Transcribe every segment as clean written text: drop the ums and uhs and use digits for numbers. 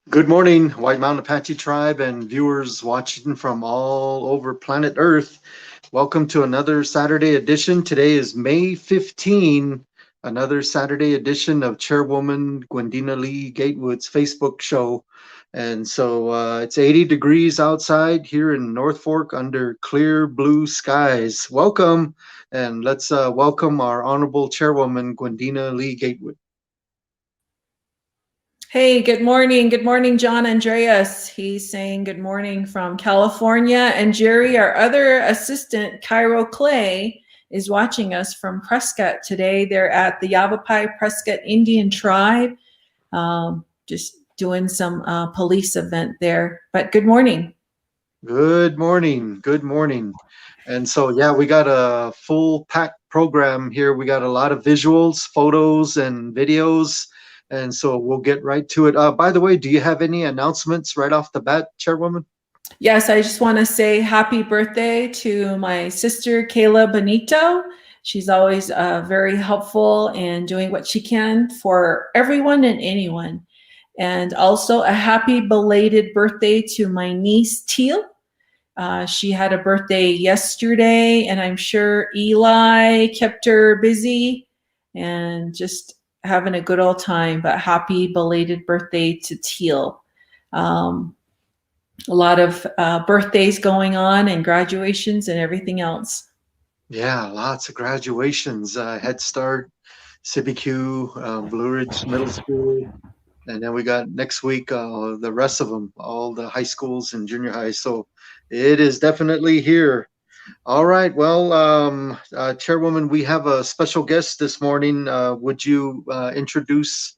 Good morning, White Mountain Apache Tribe and viewers watching from all over planet Earth. Welcome to another Saturday edition. Today is May 15, another Saturday edition of Chairwoman Gwendena Lee-Gatewood's Facebook show. And so it's 80 degrees outside here in North Fork under clear blue skies. Welcome, and let's welcome our Honorable Chairwoman Gwendena Lee-Gatewood. Hey, good morning. Good morning, John Andreas. He's saying good morning from California. And Jerry, our other assistant, Cairo Clay, is watching us from Prescott today. They're at the Yavapai Prescott Indian Tribe, just doing some police event there. But good morning. Good morning. Good morning. And so, yeah, we got a full packed program here. We got a lot of visuals, photos, and videos. And so we'll get right to it. By the way, do you have any announcements right off the bat, Chairwoman? Yes, I just want to say happy birthday to my sister, Kayla Benito. She's always very helpful and doing what she can for everyone and anyone. And also a happy belated birthday to my niece, Teal. She had a birthday yesterday, and I'm sure Eli kept her busy and just having a good old time. But happy belated birthday to Teal. A lot of birthdays going on and graduations and everything else. Yeah, lots of graduations. Head Start, CBQ, Blue Ridge Middle School. And then we got next week the rest of them, all the high schools and junior high. So it is definitely here. All right. Well, Chairwoman, we have a special guest this morning. Would you introduce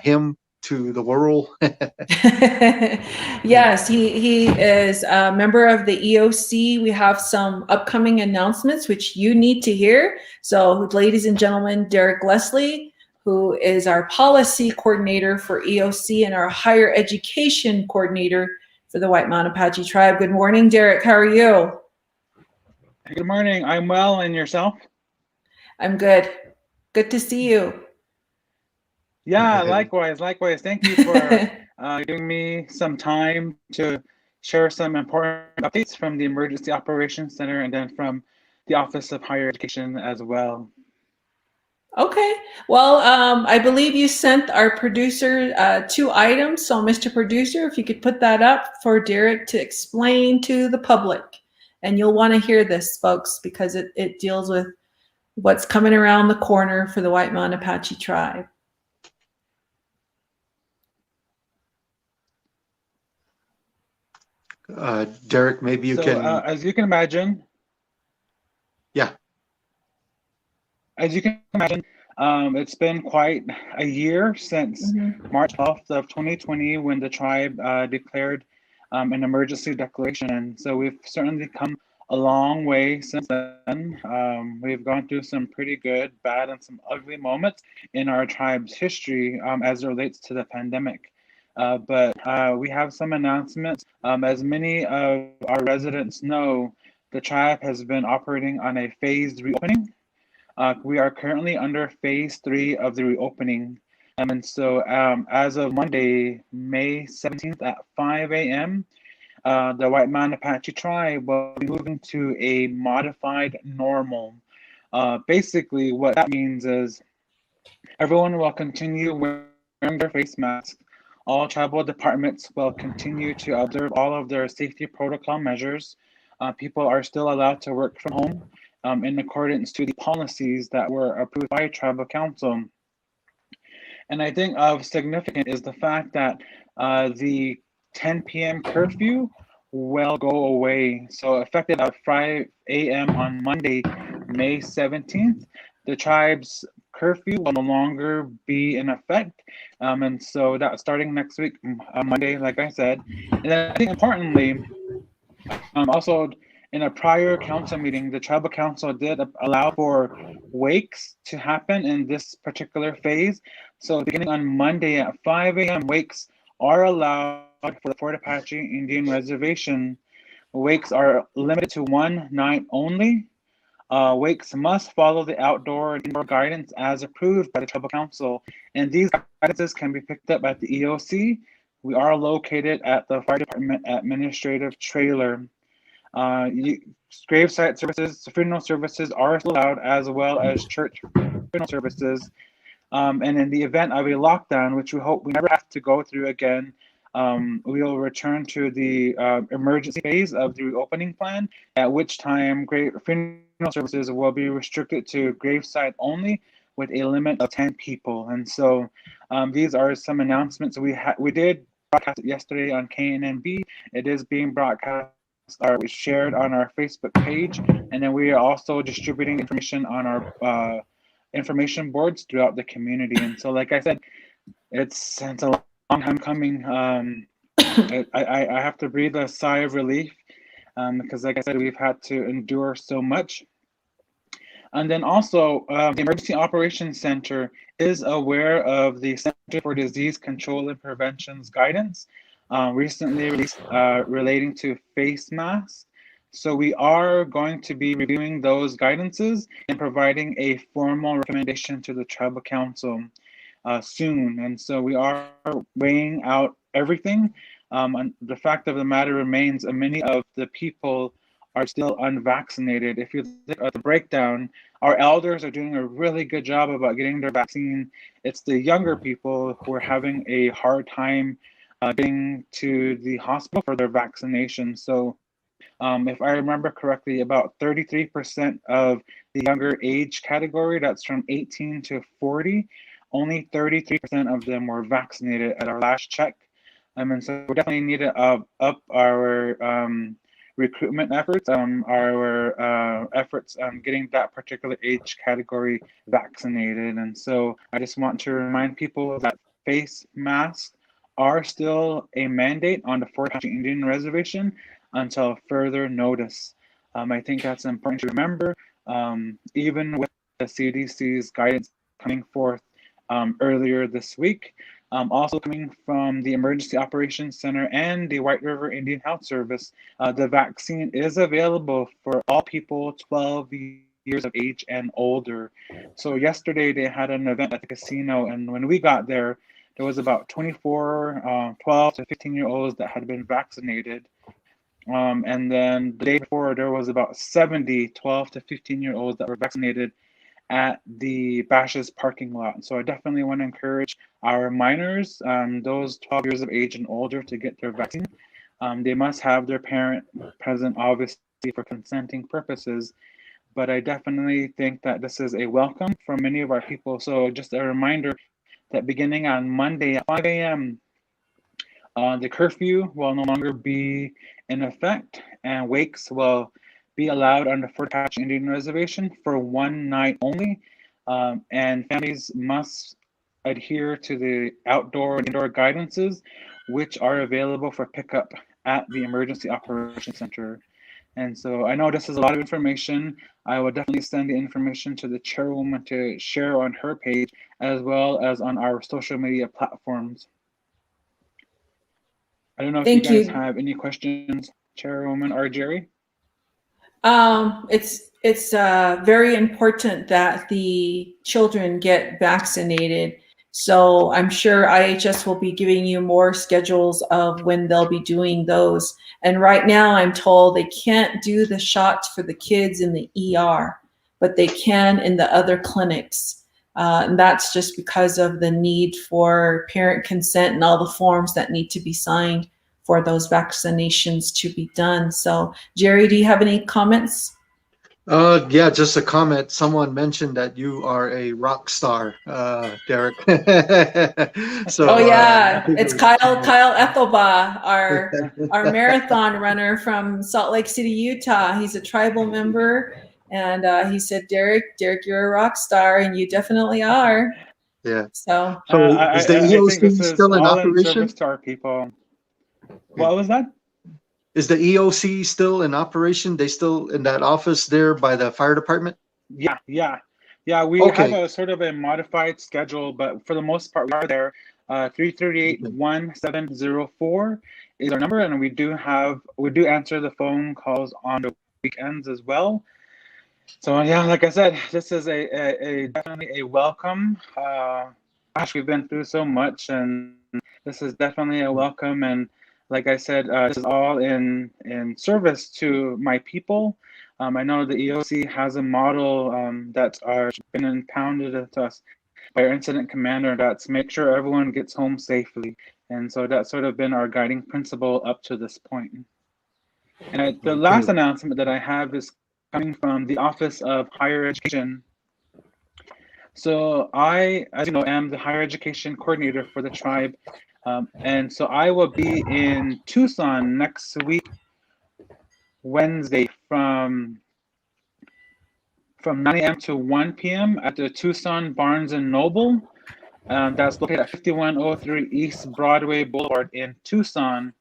him to the world? Yes, he is a member of the EOC. We have some upcoming announcements which you need to hear. So, ladies and gentlemen, Derek Leslie, who is our policy coordinator for EOC and our higher education coordinator for the White Mountain Apache Tribe. Good morning, Derek. How are you? Good morning. I'm well, and yourself? I'm good. Good to see you. Yeah, likewise. Thank you for giving me some time to share some important updates from the Emergency Operations Center and then from the Office of Higher Education as well. Okay. Well, I believe you sent our producer 2 items. So, Mr. Producer, if you could put that up for Derek to explain to the public. And you'll want to hear this, folks, because it deals with what's coming around the corner for the White Mountain Apache Tribe. Derek, maybe you can. As you can imagine. Yeah. As you can imagine, it's been quite a year since March 12th of 2020 when the tribe declared an emergency declaration. And so we've certainly come a long way since then. We've gone through some pretty good, bad, and some ugly moments in our tribe's history as it relates to the pandemic. But we have some announcements. As many of our residents know, the tribe has been operating on a phased reopening. We are currently under phase 3 of the reopening. And so as of Monday, May 17th at 5 a.m., the White Mountain Apache Tribe will be moving to a modified normal. Basically, what that means is everyone will continue wearing their face masks. All tribal departments will continue to observe all of their safety protocol measures. People are still allowed to work from home in accordance to the policies that were approved by Tribal Council. And I think of significant is the fact that the 10 p.m. curfew will go away. So effective at 5 a.m. on Monday, May 17th, the tribe's curfew will no longer be in effect. And so that's starting next week, Monday, like I said. And then I think importantly, also in a prior council meeting, the tribal council did allow for wakes to happen in this particular phase. So beginning on Monday at 5 a.m., wakes are allowed for the Fort Apache Indian Reservation. Wakes are limited to one night only. Wakes must follow the outdoor and indoor guidance as approved by the Tribal Council. And these guidances can be picked up at the EOC, We are located at the Fire Department Administrative Trailer. Gravesite services, funeral services are still allowed, as well as church funeral services. And in the event of a lockdown, which we hope we never have to go through again, we will return to the emergency phase of the reopening plan, at which time funeral services will be restricted to gravesite only with a limit of 10 people. And so these are some announcements. We did broadcast it yesterday on KNNB. It is being broadcast or shared on our Facebook page, and then we are also distributing information on our information boards throughout the community. And so, like I said, it's a long time coming. I have to breathe a sigh of relief because, like I said, we've had to endure so much. And then also, the Emergency Operations Center is aware of the Center for Disease Control and Prevention's guidance recently released relating to face masks. So we are going to be reviewing those guidances and providing a formal recommendation to the Tribal Council soon. And so we are weighing out everything. And the fact of the matter remains, many of the people are still unvaccinated. If you look at the breakdown, our elders are doing a really good job about getting their vaccine. It's the younger people who are having a hard time getting to the hospital for their vaccination. So if I remember correctly, about 33% of the younger age category, that's from 18 to 40, only 33% of them were vaccinated at our last check. And so we definitely need to up our recruitment efforts, our efforts on getting that particular age category vaccinated. And so I just want to remind people that face masks are still a mandate on the Fort Apache Indian Reservation until further notice. I think that's important to remember, even with the CDC's guidance coming forth earlier this week. Also coming from the Emergency Operations Center and the White River Indian Health Service, the vaccine is available for all people 12 years of age and older. So yesterday they had an event at the casino, and when we got there was about 24 12 to 15-year-olds that had been vaccinated. And then the day before, there was about 70 12 to 15-year-olds that were vaccinated at the Bash's parking lot. So I definitely want to encourage our minors, those 12 years of age and older, to get their vaccine. They must have their parent present, obviously, for consenting purposes. But I definitely think that this is a welcome for many of our people. So just a reminder that beginning on Monday at 5 a.m., the curfew will no longer be in effect, and wakes will be allowed on the Fort Apache Indian Reservation for one night only. And families must adhere to the outdoor and indoor guidances, which are available for pickup at the Emergency Operations Center. And so I know this is a lot of information. I will definitely send the information to the chairwoman to share on her page, as well as on our social media platforms. I don't know if you guys have any questions, Chairwoman or Jerry. It's very important that the children get vaccinated. So I'm sure IHS will be giving you more schedules of when they'll be doing those. And right now I'm told they can't do the shots for the kids in the ER, but they can in the other clinics. And that's just because of the need for parent consent and all the forms that need to be signed for those vaccinations to be done. So Jerry, do you have any comments? Yeah, just a comment. Someone mentioned that you are a rock star, Derek. So, oh yeah, it's Kyle Ethelbaugh, our marathon runner from Salt Lake City, Utah. He's a tribal member, and he said, Derek, you're a rock star, and you definitely are. Yeah. So is the EOC still in operation? In to our people. What was that? Is the EOC still in operation? They still in that office there by the fire department? Yeah. We have a sort of a modified schedule, but for the most part, we are there. 338-1704 is our number, and we do answer the phone calls on the weekends as well. So yeah, like I said, this is a definitely a welcome. Gosh, we've been through so much, and This is definitely a welcome, and like I said, this is all in service to my people. I know the EOC has a model that's been impounded to us by our incident commander. That's make sure everyone gets home safely, and so that's sort of been our guiding principle up to this point. And the last announcement that I have is coming from the Office of Higher Education. So I, as you know, am the higher education coordinator for the tribe. And so I will be in Tucson next week, Wednesday, from 9 a.m. to 1 p.m. at the Tucson Barnes and Noble. That's located at 5103 East Broadway Boulevard in Tucson.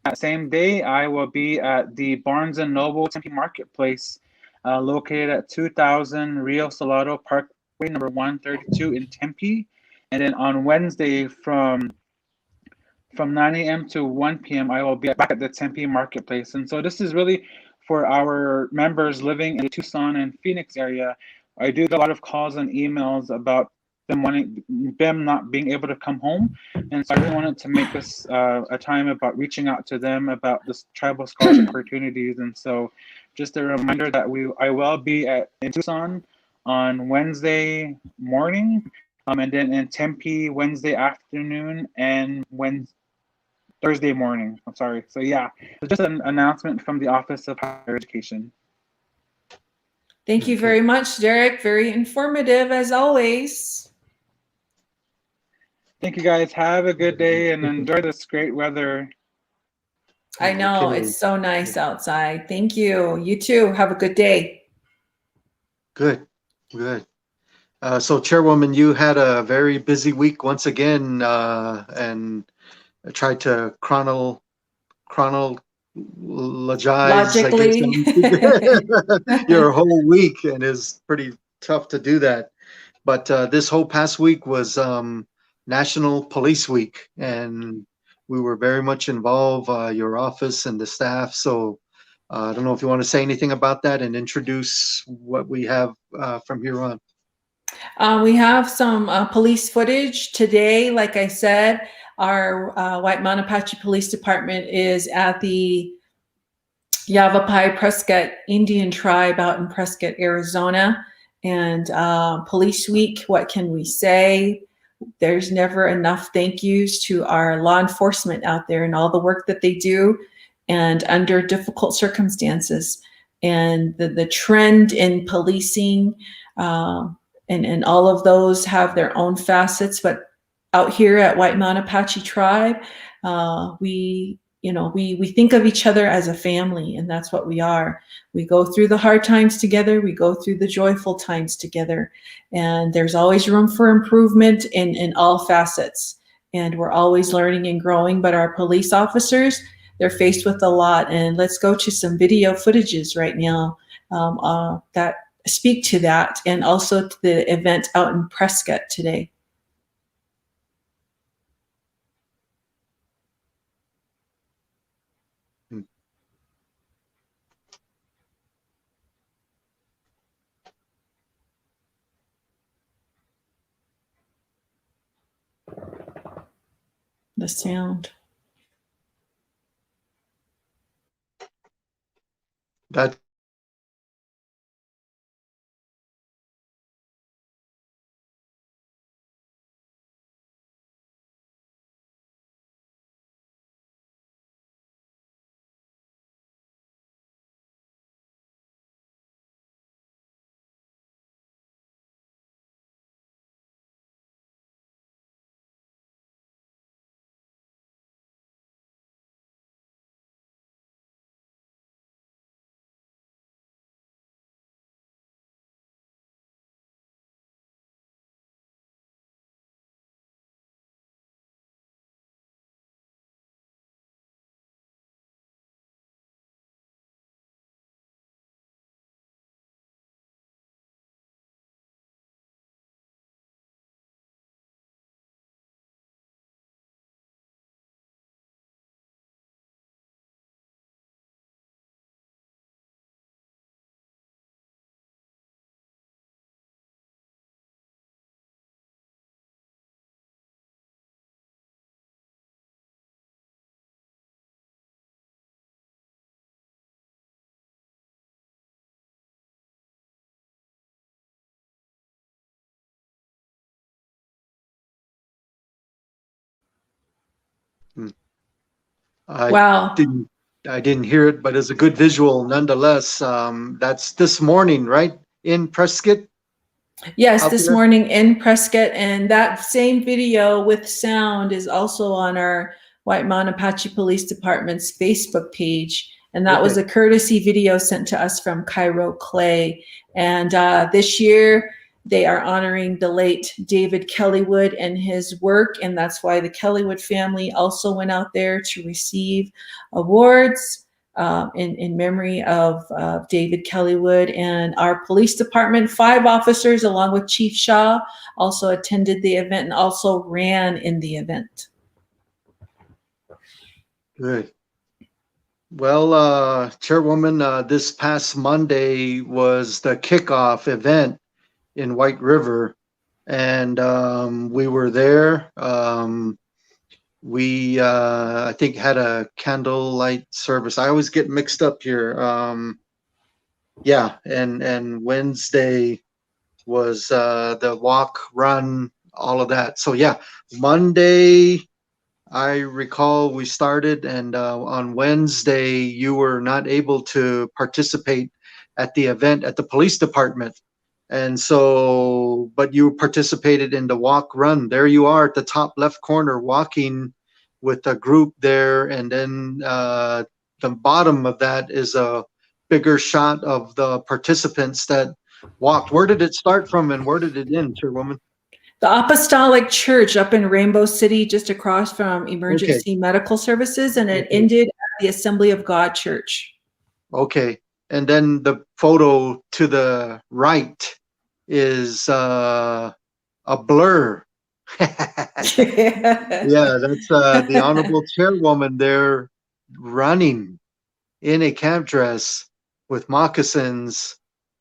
That same day, I will be at the Barnes and Noble Tempe Marketplace, located at 2000 Rio Salado Parkway, number 132 in Tempe. And then on Wednesday, from 9 a.m. to 1 p.m., I will be back at the Tempe Marketplace. And so this is really for our members living in the Tucson and Phoenix area. I do get a lot of calls and emails about them not being able to come home, and so I really wanted to make this a time about reaching out to them about this tribal scholarship opportunities. And so just a reminder that I will be in Tucson on Wednesday morning, and then in Tempe Wednesday afternoon and Thursday morning. I'm sorry. So yeah, it's just an announcement from the Office of Higher Education. Thank you very much, Derek. Very informative as always. Thank you guys. Have a good day and enjoy this great weather. I know, it's so nice outside. Thank you. You too. Have a good day. Good. So Chairwoman, you had a very busy week once again, and I tried to chronologize, Logically. your whole week, and it's pretty tough to do that. But this whole past week was National Police Week, and we were very much involved, your office and the staff. So I don't know if you want to say anything about that and introduce what we have from here on. We have some police footage today. Like I said, our White Mountain Apache Police Department is at the Yavapai Prescott Indian Tribe out in Prescott, Arizona. And Police Week, what can we say? There's never enough thank yous to our law enforcement out there and all the work that they do and under difficult circumstances. And the trend in policing and all of those have their own facets. But out here at White Mountain Apache Tribe, we think of each other as a family, and that's what we are. We go through the hard times together. We go through the joyful times together. And there's always room for improvement in all facets. And we're always learning and growing. But our police officers, they're faced with a lot. And let's go to some video footages right now that speak to that, and also to the event out in Prescott today. The sound. That I Wow. didn't I didn't hear it, but it's a good visual nonetheless. That's this morning, right? In Prescott Yes, out this there? morning in Prescott, and that same video with sound is also on our White Mountain Apache Police Department's Facebook page. And that was Okay. a courtesy video sent to us from Cairo Clay. And this year, they are honoring the late David Kellywood and his work. And that's why the Kellywood family also went out there to receive awards in memory of David Kellywood. And our police department, 5 officers, along with Chief Shaw, also attended the event and also ran in the event. Good. Well, Chairwoman, this past Monday was the kickoff event in White River, and we were there. We, I think, had a candlelight service. I always get mixed up here. Yeah, and Wednesday was the walk, run, all of that. So yeah, Monday, I recall we started, and on Wednesday, you were not able to participate at the event at the police department. And so, but you participated in the walk run. There you are at the top left corner walking with a group there. And then the bottom of that is a bigger shot of the participants that walked. Where did it start from and where did it end, Chairwoman? The Apostolic Church up in Rainbow City, just across from Okay, Emergency Medical Services, and it okay. ended at the Assembly of God Church. Okay. And then the photo to the right is a blur. Yeah, that's the honorable chairwoman there running in a camp dress with moccasins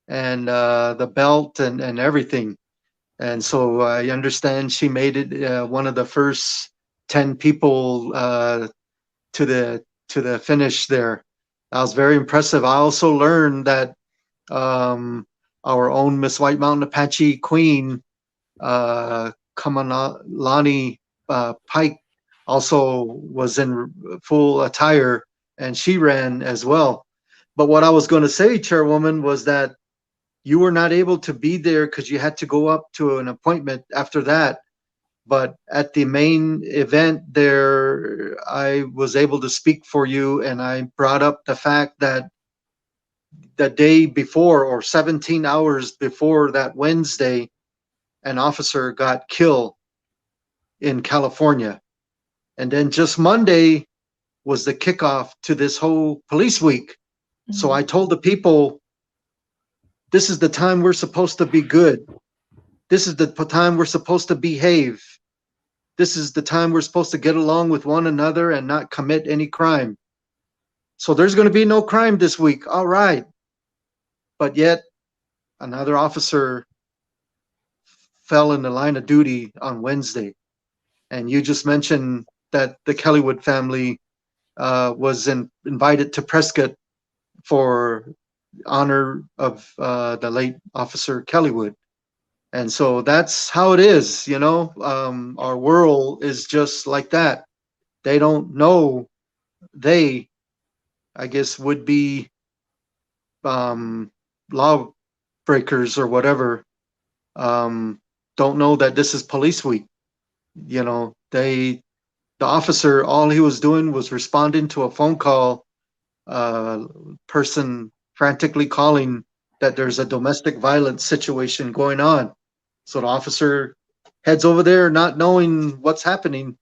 and the belt and everything. And so I understand she made it one of the first 10 people to the finish there. That was very impressive. I also learned that um, our own Miss White Mountain Apache Queen, Kamalani Pike, also was in full attire and she ran as well. But what I was going to say, Chairwoman, was that you were not able to be there because you had to go up to an appointment after that. But at the main event there, I was able to speak for you, and I brought up the fact that the day before, or 17 hours before that Wednesday, an officer got killed in California. And then just Monday was the kickoff to this whole police week. So I told the people, this is the time we're supposed to be good. This is the time we're supposed to behave. This is the time we're supposed to get along with one another and not commit any crime. So there's going to be no crime this week. All right. But yet another officer fell in the line of duty on Wednesday. And you just mentioned that the Kellywood family was invited to Prescott for honor of the late Officer Kellywood. And so that's how it is, you know. Our world is just like that. They don't know, they, I guess, would be lawbreakers or whatever, don't know that this is police week. You know, the officer, all he was doing was responding to a phone call, person frantically calling that there's a domestic violence situation going on. So the officer heads over there not knowing what's happening,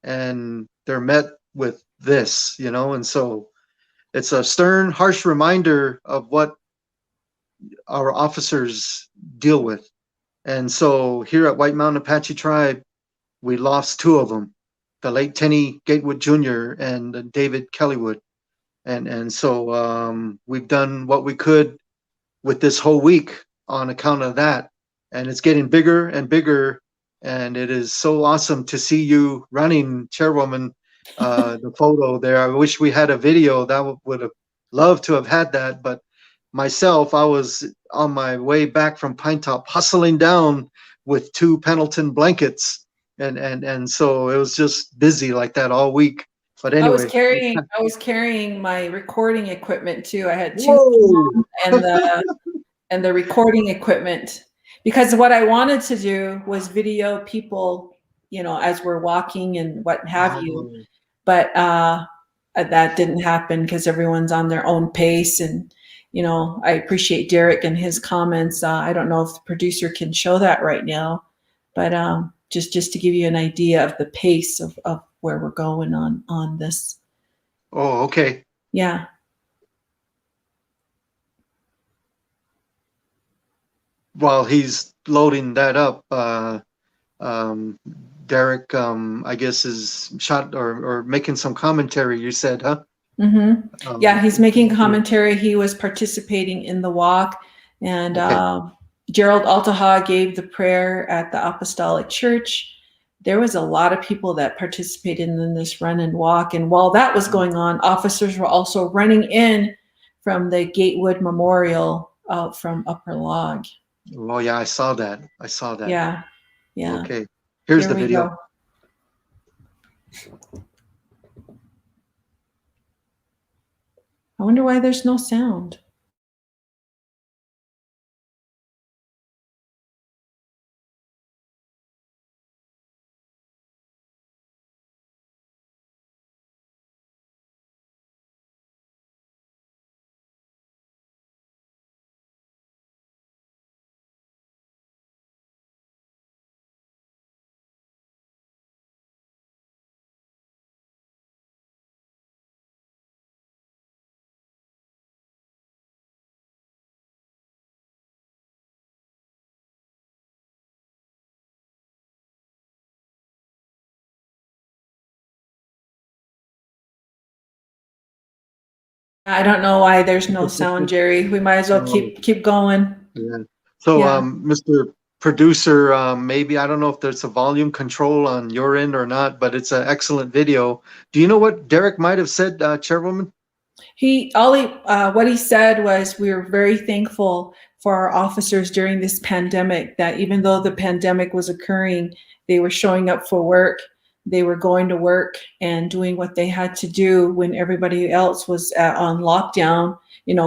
and they're met with this, you know. And so it's a stern, harsh reminder of what our officers deal with. And so here at White Mountain Apache Tribe, we lost 2 of them, the late Tenny Gatewood Jr. and David Kellywood. And so we've done what we could with this whole week on account of that. And it's getting bigger and bigger. And it is so awesome to see you running, Chairwoman, the photo there. I wish we had a video. That would have loved to have had that. But myself, I was on my way back from Pine Top hustling down with 2 Pendleton blankets and so it was just busy like that all week. But I was anyway. carrying my recording equipment too. I had two Whoa. and the recording equipment, because what I wanted to do was video people, as we're walking and what have you. Oh. But that didn't happen because everyone's on their own pace. And I appreciate Derek and his comments. I don't know if the producer can show that right now, but just to give you an idea of the pace of where we're going on this. Oh, okay. Yeah. While he's loading that up, Derek, I guess, is shot or making some commentary, you said, huh? Mm-hmm. Yeah, he's making commentary. He was participating in the walk. And okay. Gerald Altaha gave the prayer at the Apostolic Church. There was a lot of people that participated in this run and walk. And while that was going on, officers were also running in from the Gatewood Memorial out from Upper Log. Oh, yeah, I saw that. Yeah. Okay. Here's the video. Go. I wonder why there's no sound. I don't know why there's no sound, Jerry. We might as well keep going. Yeah. So, Mr. Producer, maybe, I don't know if there's a volume control on your end or not, but it's an excellent video. Do you know what Derek might have said, Chairwoman? What he said was, we were very thankful for our officers during this pandemic, that even though the pandemic was occurring, they were showing up for work. They were going to work and doing what they had to do when everybody else was on lockdown.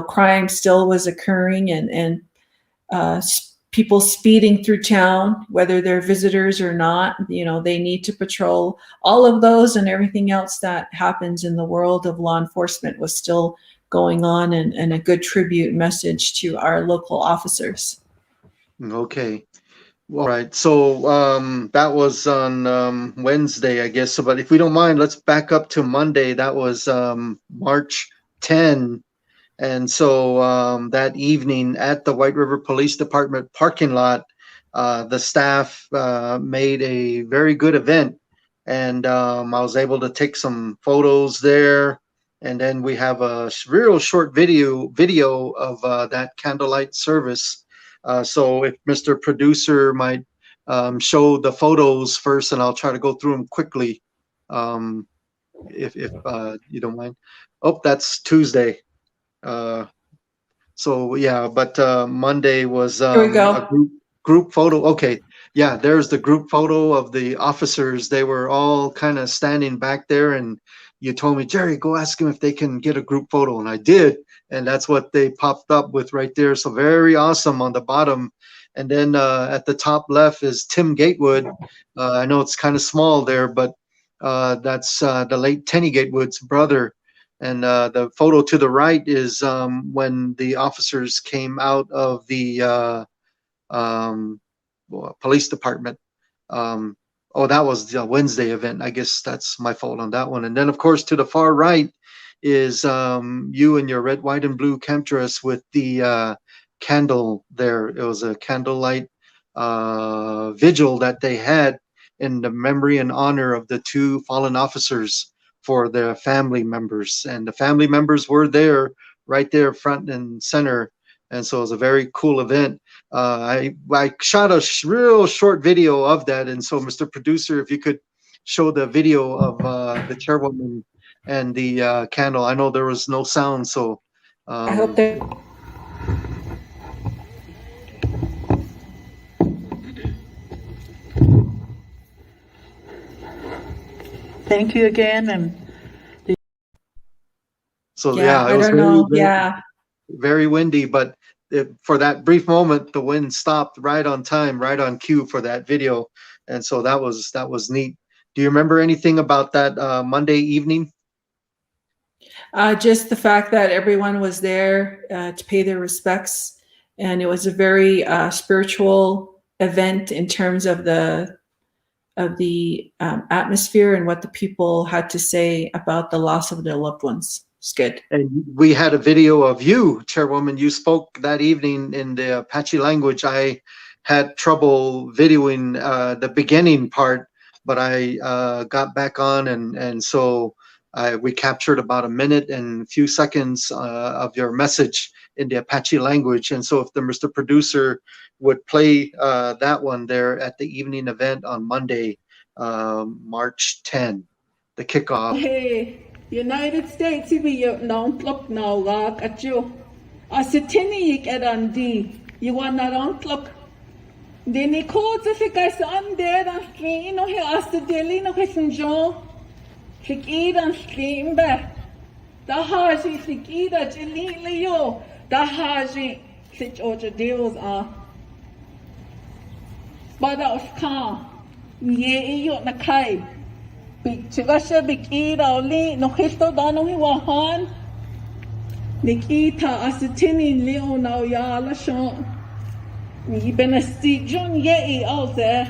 Crime still was occurring, and people speeding through town, whether they're visitors or not. They need to patrol. All of those and everything else that happens in the world of law enforcement was still going on, and a good tribute message to our local officers. Okay. All right. So that was on Wednesday, I guess. So, but if we don't mind, let's back up to Monday. That was March 10. And so that evening at the White River Police Department parking lot, the staff made a very good event. And I was able to take some photos there. And then we have a real short video of that candlelight service. So if Mr. Producer might show the photos first, and I'll try to go through them quickly, if you don't mind. Oh, that's Tuesday. So yeah, but Monday was Here we go. a group photo. Okay, yeah, there's the group photo of the officers. They were all kind of standing back there, and you told me, Jerry, go ask them if they can get a group photo, and I did, and that's what they popped up with right there. So very awesome on the bottom. And then at the top left is Tim Gatewood. I know it's kind of small there, but that's the late Tenny Gatewood's brother. And the photo to the right is when the officers came out of the police department. That was the Wednesday event. I guess that's my fault on that one. And then, of course, to the far right is you and your red, white, and blue camp dress with the candle there. It was a candlelight vigil that they had in the memory and honor of the two fallen officers for their family members. And the family members were there, right there, front and center. And so it was a very cool event. I shot a real short video of that. And so, Mr. Producer, if you could show the video of the chairwoman and the candle. I know there was no sound, so I hope that. thank you again. And So Yeah, it I was don't know. Yeah. very windy, but for that brief moment, the wind stopped right on time, right on cue for that video, and so that was neat. Do you remember anything about that Monday evening? Just the fact that everyone was there to pay their respects, and it was a very spiritual event in terms of the atmosphere and what the people had to say about the loss of their loved ones. It's good. And we had a video of you, Chairwoman. You spoke that evening in the Apache language. I had trouble videoing the beginning part, but I got back on, and so we captured about a minute and a few seconds of your message in the Apache language. And so if the Mr. Producer would play that one there at the evening event on Monday, March 10, the kickoff. Hey, United States vi non look now lak at you. Asitini ik edandi. You want not on look. Dini ko to fi guys on there and stream no he asked the daily no question jo. Fik eat and stream be. Da haji fik eat at jili yo. Da haji fik oja deals are. But of car. Ye yo na kai. Chigasha bikira oli no histo dano hiwahan nikita asitini leo na ya la shon ni benesti jon ye alze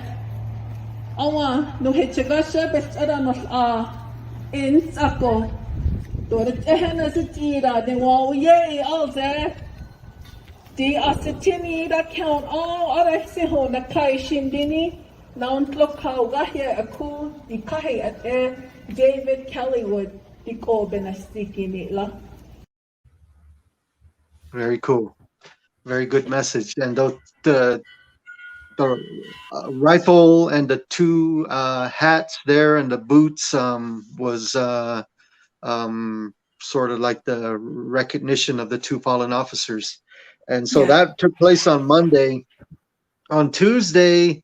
awa no hichigasha betara no in sako do the tehna sitira de wa ye alze di asitini da count all ara seho na kai shindini Naun Tlokauga here a cool the Kahi at David Kellywood the Benastiki Nitla. Very cool. Very good message. And the rifle and the two hats there and the boots was sort of like the recognition of the two fallen officers. And so that took place on Monday. On Tuesday,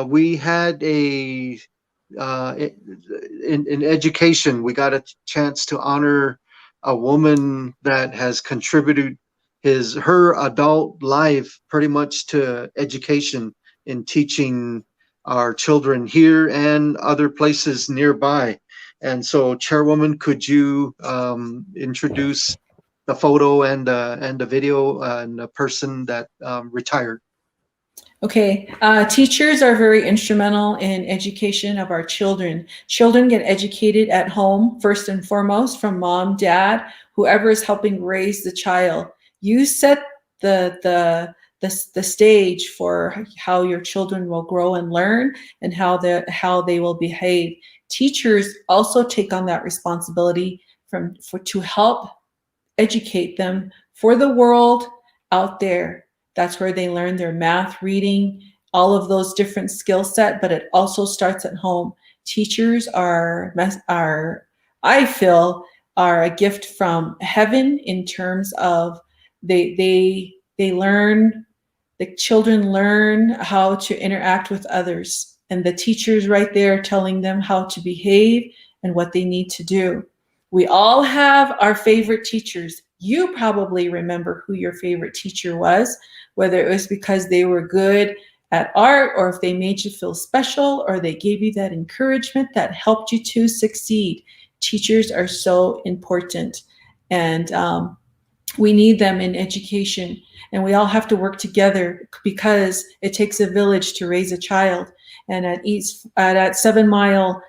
we had in education, we got a chance to honor a woman that has contributed her adult life pretty much to education in teaching our children here and other places nearby. And so, Chairwoman, could you introduce the photo and the video and the person that retired? Okay, teachers are very instrumental in education of our children. Children get educated at home, first and foremost, from mom, dad, whoever is helping raise the child. You set the stage for how your children will grow and learn and how they will behave. Teachers also take on that responsibility to help educate them for the world out there. That's where they learn their math, reading, all of those different skill set, but it also starts at home. Teachers are, I feel, are a gift from heaven in terms of they learn, the children learn how to interact with others, and the teachers right there telling them how to behave and what they need to do. We all have our favorite teachers. You probably remember who your favorite teacher was, whether it was because they were good at art or if they made you feel special or they gave you that encouragement that helped you to succeed. Teachers are so important, and we need them in education, and we all have to work together because it takes a village to raise a child. And at 7 Mile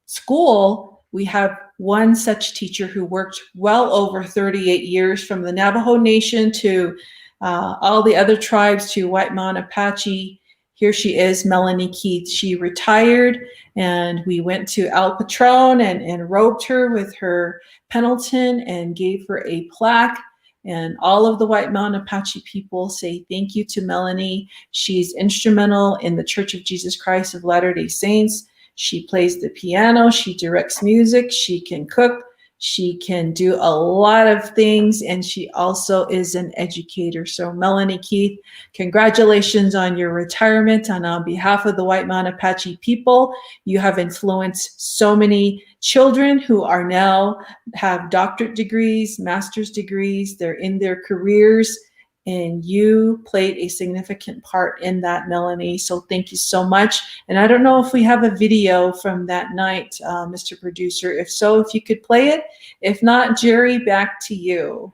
School, we have one such teacher who worked well over 38 years, from the Navajo Nation to all the other tribes to White Mountain Apache. Here she is, Melanie Keith. She retired, and we went to Al Patron and robed her with her Pendleton and gave her a plaque. And all of the White Mountain Apache people say thank you to Melanie. She's instrumental in the Church of Jesus Christ of Latter-day Saints. She plays the piano, she directs music, she can cook, She can do a lot of things, and she also is an educator. So Melanie Keith, congratulations on your retirement. And on behalf of the White Mountain Apache people, you have influenced so many children who are now have doctorate degrees, master's degrees. They're in their careers, and you played a significant part in that, Melanie. So thank you so much. And I don't know if we have a video from that night, Mr. Producer. If so, if you could play it. If not, Jerry, back to you.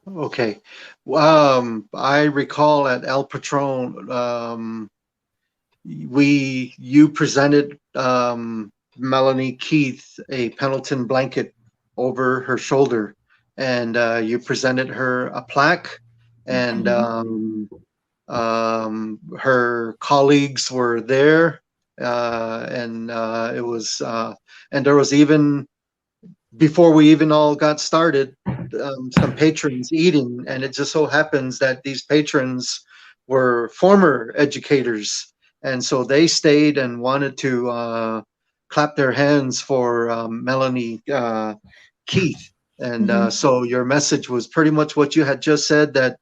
Okay. I recall at El Patron, you presented Melanie Keith a Pendleton blanket over her shoulder, and you presented her a plaque, and her colleagues were there, and it was, and there was even, before we even all got started, some patrons eating, and it just so happens that these patrons were former educators, and so they stayed and wanted to clap their hands for Melanie Keith. And so your message was pretty much what you had just said, that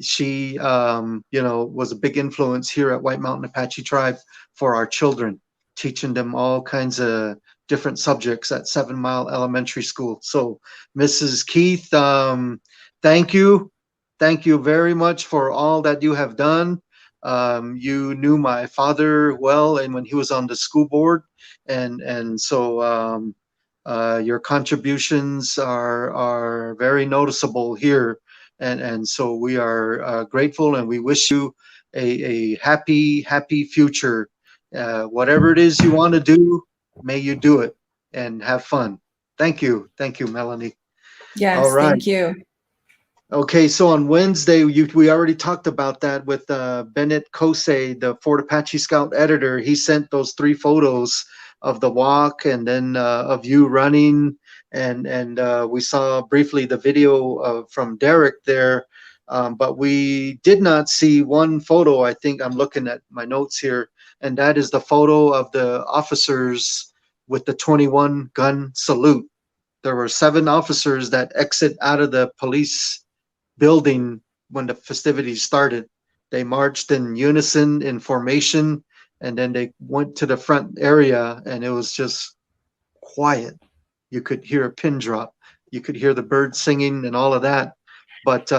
she, you know, was a big influence here at White Mountain Apache Tribe for our children, teaching them all kinds of different subjects at 7 Mile Elementary School. So Mrs. Keith, thank you. Thank you very much for all that you have done. You knew my father well, and when he was on the school board, and so your contributions are very noticeable here, and so we are grateful, and we wish you a happy future. Whatever it is you want to do, may you do it and have fun. Thank you, Melanie. Yes, all right. thank you. Okay, so on Wednesday, we already talked about that with Bennett Kosei, the Fort Apache Scout editor. He sent those 3 photos of the walk, and then of you running, and we saw briefly the video from Derek there, but we did not see one photo. I think I'm looking at my notes here, and that is the photo of the officers with the 21 gun salute. There were 7 officers that exit out of the police building when the festivities started. They marched in unison, in formation, and then they went to the front area, and it was just quiet. You could hear a pin drop. You could hear the birds singing and all of that. But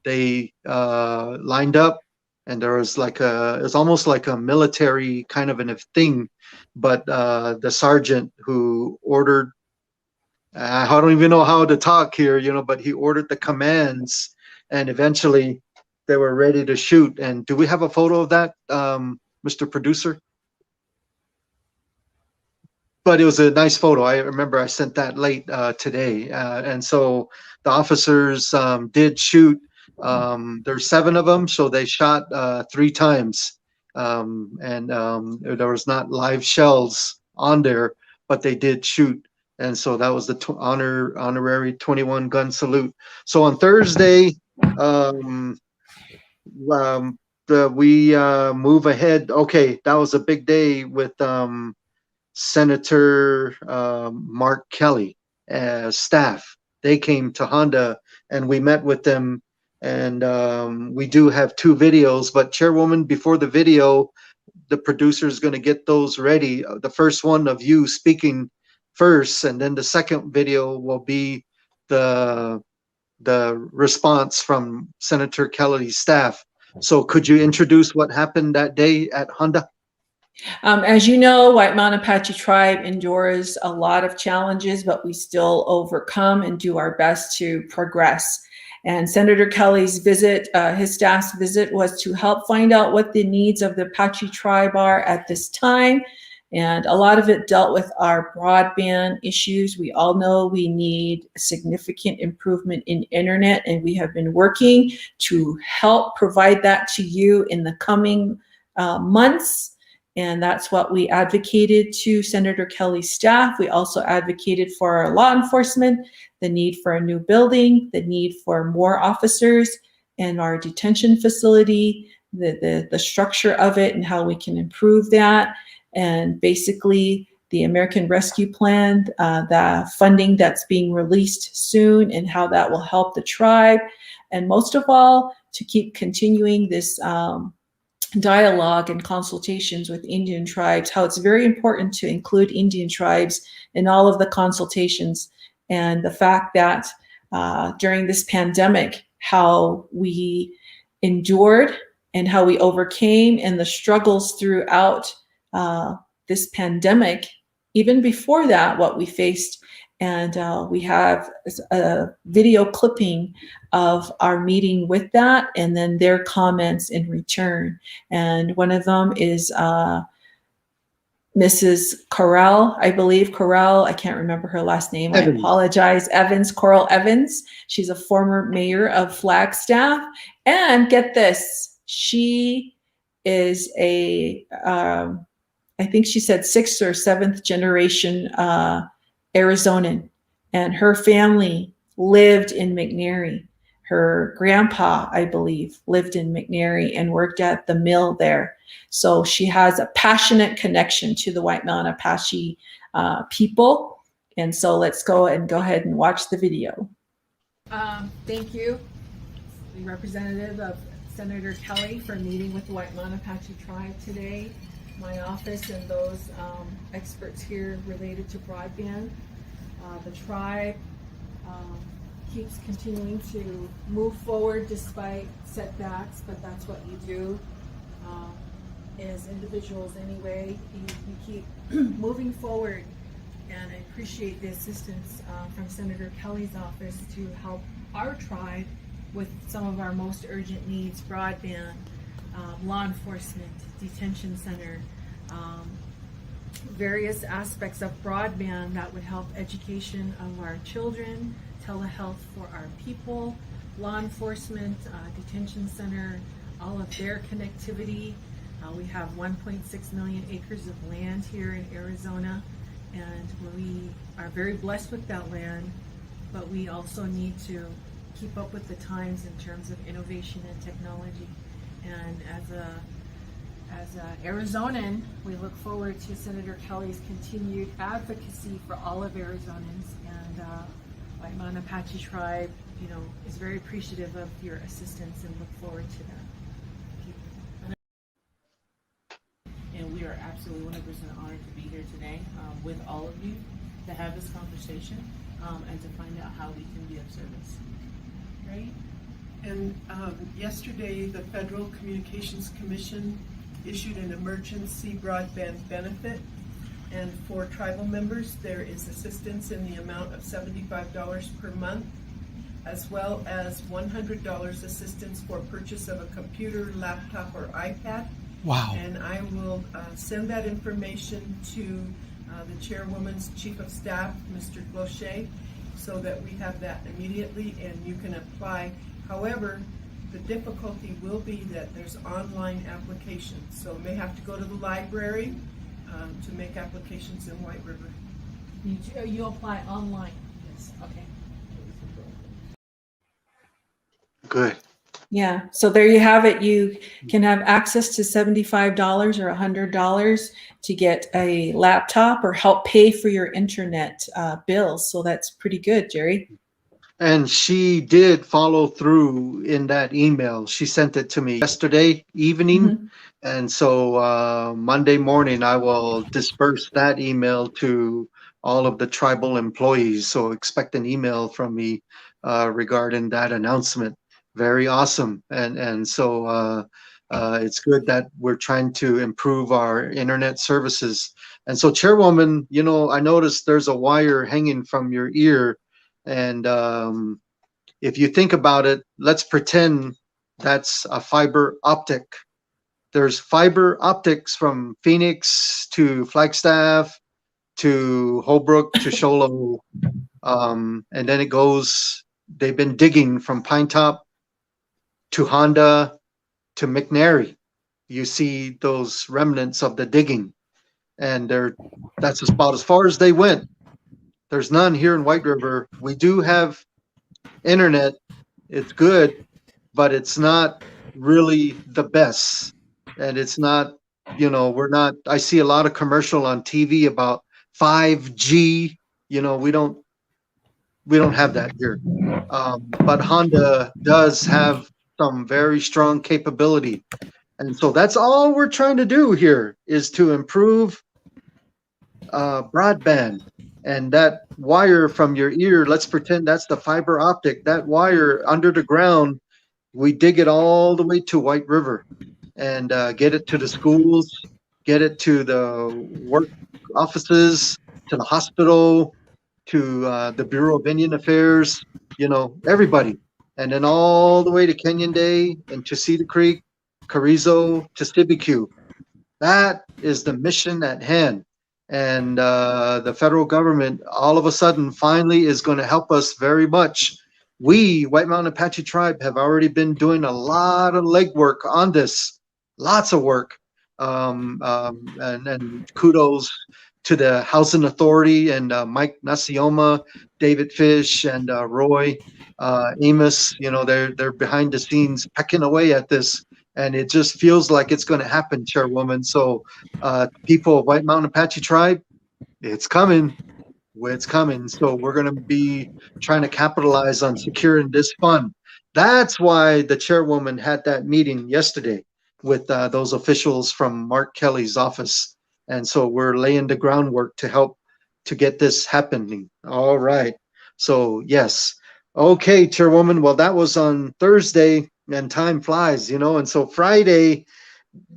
they lined up, and there was like it was almost like a military kind of a thing. But the sergeant who ordered, I don't even know how to talk here, you know, but he ordered the commands, and eventually they were ready to shoot. And do we have a photo of that, Mr. Producer? But it was a nice photo. I remember I sent that late today. And so the officers did shoot. There's 7 of them, so they shot 3 times. And there was not live shells on there, but they did shoot. And so that was the honorary 21 gun salute. So on Thursday, we move ahead. Okay, that was a big day with Senator Mark Kelly staff. They came to Honda, and we met with them, and we do have 2 videos. But Chairwoman, before the video, the producer is going to get those ready. The first one of you speaking first, and then the second video will be the response from Senator Kelly's staff. So could you introduce what happened that day at Honda? As you know, White Mountain Apache Tribe endures a lot of challenges, but we still overcome and do our best to progress. And Senator Kelly's visit, his staff's visit, was to help find out what the needs of the Apache Tribe are at this time. And a lot of it dealt with our broadband issues. We all know we need significant improvement in internet, and we have been working to help provide that to you in the coming months. And that's what we advocated to Senator Kelly's staff. We also advocated for our law enforcement, the need for a new building, the need for more officers in our detention facility, the structure of it and how we can improve that. And basically, the American Rescue Plan, the funding that's being released soon, and how that will help the tribe. And most of all, to keep continuing this dialogue and consultations with Indian tribes, how it's very important to include Indian tribes in all of the consultations, and the fact that during this pandemic, how we endured and how we overcame, and the struggles throughout this pandemic, even before that, what we faced. And we have a video clipping of our meeting with that, and then their comments in return. And one of them is Mrs. Corral, I believe. Corral, I can't remember her last name. Evans. I apologize. Evans, Coral Evans. She's a former mayor of Flagstaff. And get this, she is a, I think she said 6th or 7th generation Arizonan, and her family lived in McNairy. Her grandpa, I believe, lived in McNairy and worked at the mill there. So she has a passionate connection to the White Mountain Apache people. And so let's go ahead and watch the video. Thank you, the representative of Senator Kelly, for meeting with the White Mountain Apache tribe today. My office and those experts here related to broadband. The tribe keeps continuing to move forward despite setbacks, but that's what you do as individuals anyway. You keep moving forward, and I appreciate the assistance from Senator Kelly's office to help our tribe with some of our most urgent needs: broadband, law enforcement, detention center, various aspects of broadband that would help education of our children, telehealth for our people, law enforcement, detention center, all of their connectivity. We have 1.6 million acres of land here in Arizona, and we are very blessed with that land, but we also need to keep up with the times in terms of innovation and technology. And as an Arizonan, we look forward to Senator Kelly's continued advocacy for all of Arizonans, and White Mountain Apache tribe, is very appreciative of your assistance and look forward to that. And we are absolutely 100% honored to be here today with all of you to have this conversation and to find out how we can be of service. Right? And yesterday, the Federal Communications Commission issued an emergency broadband benefit, and for tribal members, there is assistance in the amount of $75 per month, as well as $100 assistance for purchase of a computer, laptop, or iPad. Wow. And I will send that information to the chairwoman's chief of staff, Mr. Glochet, so that we have that immediately and you can apply. However, the difficulty will be that there's online applications, so may have to go to the library to make applications in White River. You apply online? Yes. Okay. Good. Yeah, so there you have it. You can have access to $75 or $100 to get a laptop or help pay for your internet bills. So that's pretty good, Jerry. And she did follow through in that email. She sent it to me yesterday evening. Mm-hmm. And so Monday morning, I will disperse that email to all of the tribal employees. So expect an email from me regarding that announcement. Very awesome. And so it's good that we're trying to improve our internet services. And so, Chairwoman, I noticed there's a wire hanging from your ear. And if you think about it, let's pretend that's a fiber optic. There's fiber optics from Phoenix to Flagstaff to Holbrook to Show Low. And then it goes, they've been digging from Pine Top to Honda to McNairy. You see those remnants of the digging. And that's about as far as they went. There's none here in White River. We do have internet. It's good, but it's not really the best. And it's not, I see a lot of commercial on TV about 5G. You know, we don't have that here. But Honda does have some very strong capability. And so that's all we're trying to do here is to improve broadband. And that wire from your ear, let's pretend that's the fiber optic. That wire under the ground, we dig it all the way to White River and get it to the schools, get it to the work offices, to the hospital, to the Bureau of Indian Affairs, you know, everybody. And then all the way to Kenyon Day and to Cedar Creek, Carrizo, to Sibique. That is the mission at hand. And the federal government all of a sudden finally is going to help us very much. We, White Mountain Apache Tribe, have already been doing a lot of legwork on this, lots of work. And kudos to the Housing Authority and Mike Nasioma, David Fish, and Roy Amos. You know, they're behind the scenes pecking away at this. And it just feels like it's going to happen, Chairwoman. So people of White Mountain Apache Tribe, it's coming. It's coming. So we're going to be trying to capitalize on securing this fund. That's why the Chairwoman had that meeting yesterday with those officials from Mark Kelly's office. And so we're laying the groundwork to help to get this happening. All right. So, yes. Okay, Chairwoman. Well, that was on Thursday. And time flies, you know. And so Friday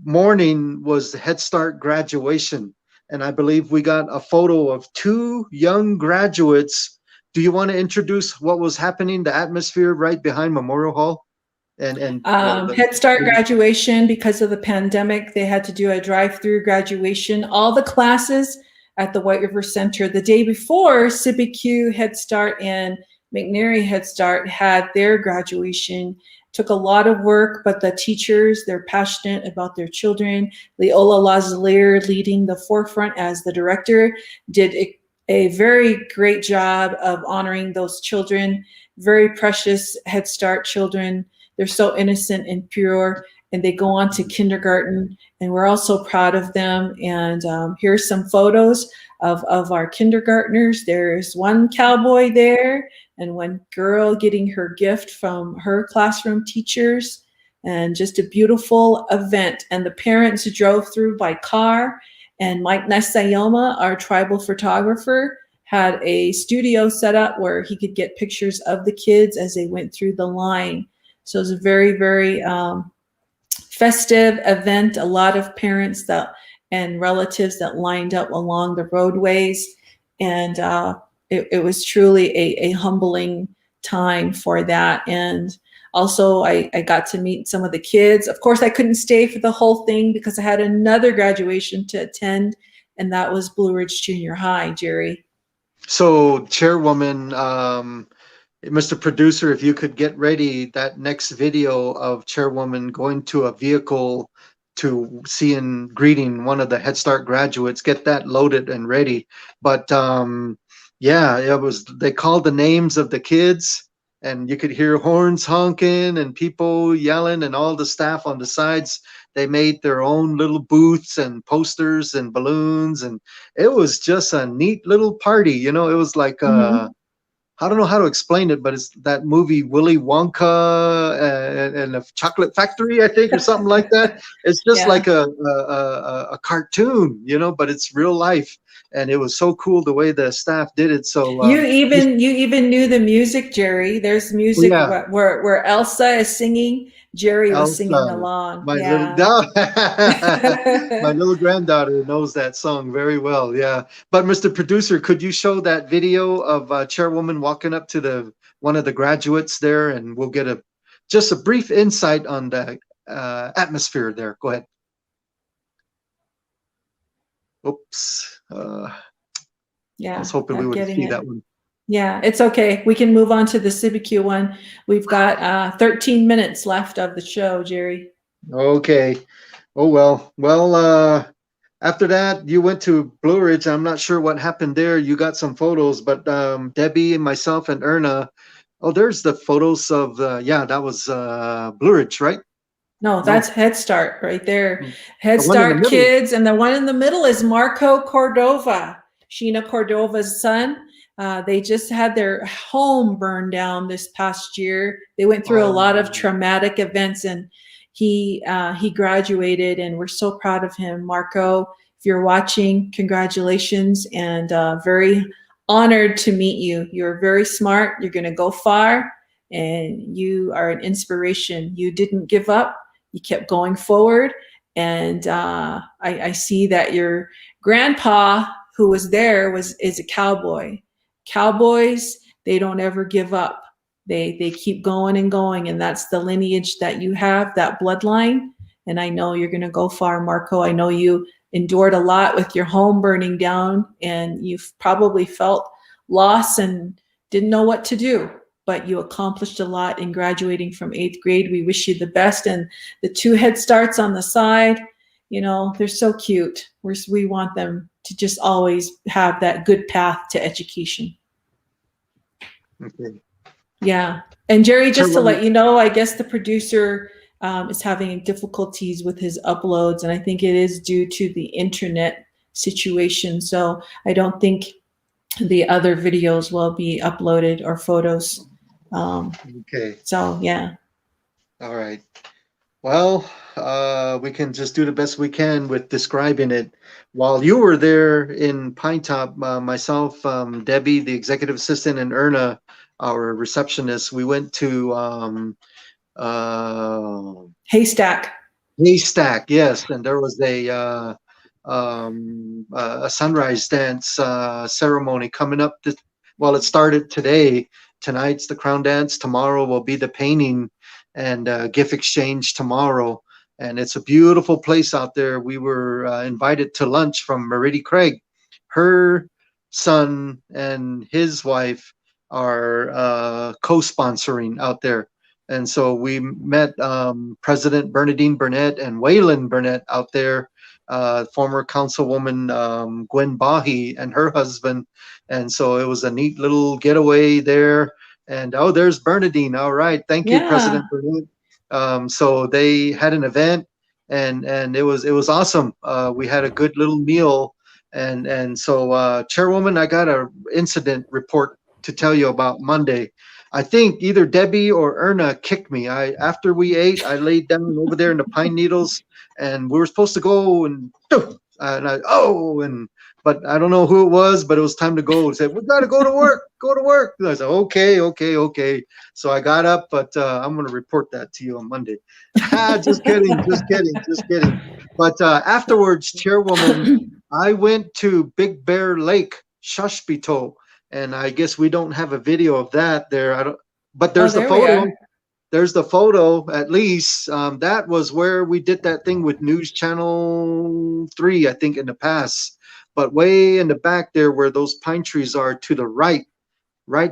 morning was the Head Start graduation. And I believe we got a photo of 2 young graduates. Do you want to introduce what was happening, the atmosphere right behind Memorial Hall? And Head Start graduation, because of the pandemic, they had to do a drive-through graduation. All the classes at the White River Center. The day before, Sibique Head Start and McNary Head Start had their graduation. Took a lot of work, but the teachers, they're passionate about their children. Leola Lazalier, leading the forefront as the director, did a very great job of honoring those children. Very precious Head Start children. They're so innocent and pure, and they go on to kindergarten, and we're all so proud of them. And here's some photos of our kindergartners. There's one cowboy there, and one girl getting her gift from her classroom teachers, and just a beautiful event. And the parents drove through by car, and Mike Nesayoma, our tribal photographer, had a studio set up where he could get pictures of the kids as they went through the line. So it was a very, very festive event. A lot of parents and relatives that lined up along the roadways, and it was truly a humbling time for that. And also I got to meet some of the kids. Of course, I couldn't stay for the whole thing because I had another graduation to attend, and that was Blue Ridge Junior High, Jerry. So, Chairwoman, Mr. Producer, if you could get ready that next video of Chairwoman going to a vehicle to see and greeting one of the Head Start graduates, get that loaded and ready. But yeah, they called the names of the kids, and you could hear horns honking and people yelling, and all the staff on the sides, they made their own little booths and posters and balloons, and it was just a neat little party. You know, it was like I don't know how to explain it, but it's that movie Willy Wonka and a Chocolate Factory, I think, or something like that. It's just like a cartoon, you know, but it's real life. And it was so cool the way the staff did it. So you even knew the music, Jerry. There's music where Elsa is singing. Jerry was singing along. My little granddaughter knows that song very well. Yeah. But Mr. Producer, could you show that video of Chairwoman walking up to one of the graduates there, and we'll get just a brief insight on the atmosphere there. Go ahead. Oops. Yeah. I was hoping we would see that one. Yeah, it's okay. We can move on to the Sibique one. We've got 13 minutes left of the show, Jerry. Okay. Oh, well. Well, after that, you went to Blue Ridge. I'm not sure what happened there. You got some photos, but Debbie and myself and Erna, there's the photos of, that was Blue Ridge, right? No, that's Head Start right there. Head Start kids, and the one in the middle is Marco Cordova. Sheena Cordova's son. They just had their home burned down this past year. They went through a lot of traumatic events, and he graduated, and we're so proud of him. Marco, if you're watching, congratulations, and very honored to meet you. You're very smart. You're going to go far, and you are an inspiration. You didn't give up. You kept going forward, and I see that your grandpa, who was there, is a cowboy. Cowboys, they don't ever give up. They keep going and going, and that's the lineage that you have, that bloodline. And I know you're going to go far, Marco. I know you endured a lot with your home burning down, and you've probably felt lost and didn't know what to do, but you accomplished a lot in graduating from 8th grade. We wish you the best. And the 2 Head Starts on the side, you know, they're so cute. We want them to just always have that good path to education. Okay. Yeah. And Jerry, just to let you know, I guess the producer is having difficulties with his uploads, and I think it is due to the internet situation. So I don't think the other videos will be uploaded or photos. Okay. So, yeah. All right. Well, we can just do the best we can with describing it. While you were there in Pine Top, myself, Debbie, the executive assistant, and Erna, our receptionist, we went to Haystack. Haystack, yes, and there was a sunrise dance ceremony coming up. Well, it started today. Tonight's the crown dance. Tomorrow will be the painting and gift exchange tomorrow. And it's a beautiful place out there. We were invited to lunch from Meridi Craig. Her son and his wife are co-sponsoring out there. And so we met President Bernadine Burnett and Waylon Burnett out there, former Councilwoman Gwen Bahi and her husband. And so it was a neat little getaway there. And oh, there's Bernadine. All right. Thank you, President Burnett. So they had an event, and it was awesome. We had a good little meal. And so Chairwoman, I got an incident report to tell you about Monday. I think either Debbie or Erna kicked me. After we ate, I laid down over there in the pine needles, and we were supposed to go but I don't know who it was, but it was time to go. It said, we got to go to work, go to work. And I said, okay. So I got up, but I'm going to report that to you on Monday. Just kidding. But afterwards, Chairwoman, I went to Big Bear Lake, Shushpito. And I guess we don't have a video of that there. But there's the photo. There's the photo, at least. That was where we did that thing with News Channel 3, I think, in the past. But way in the back there where those pine trees are to the right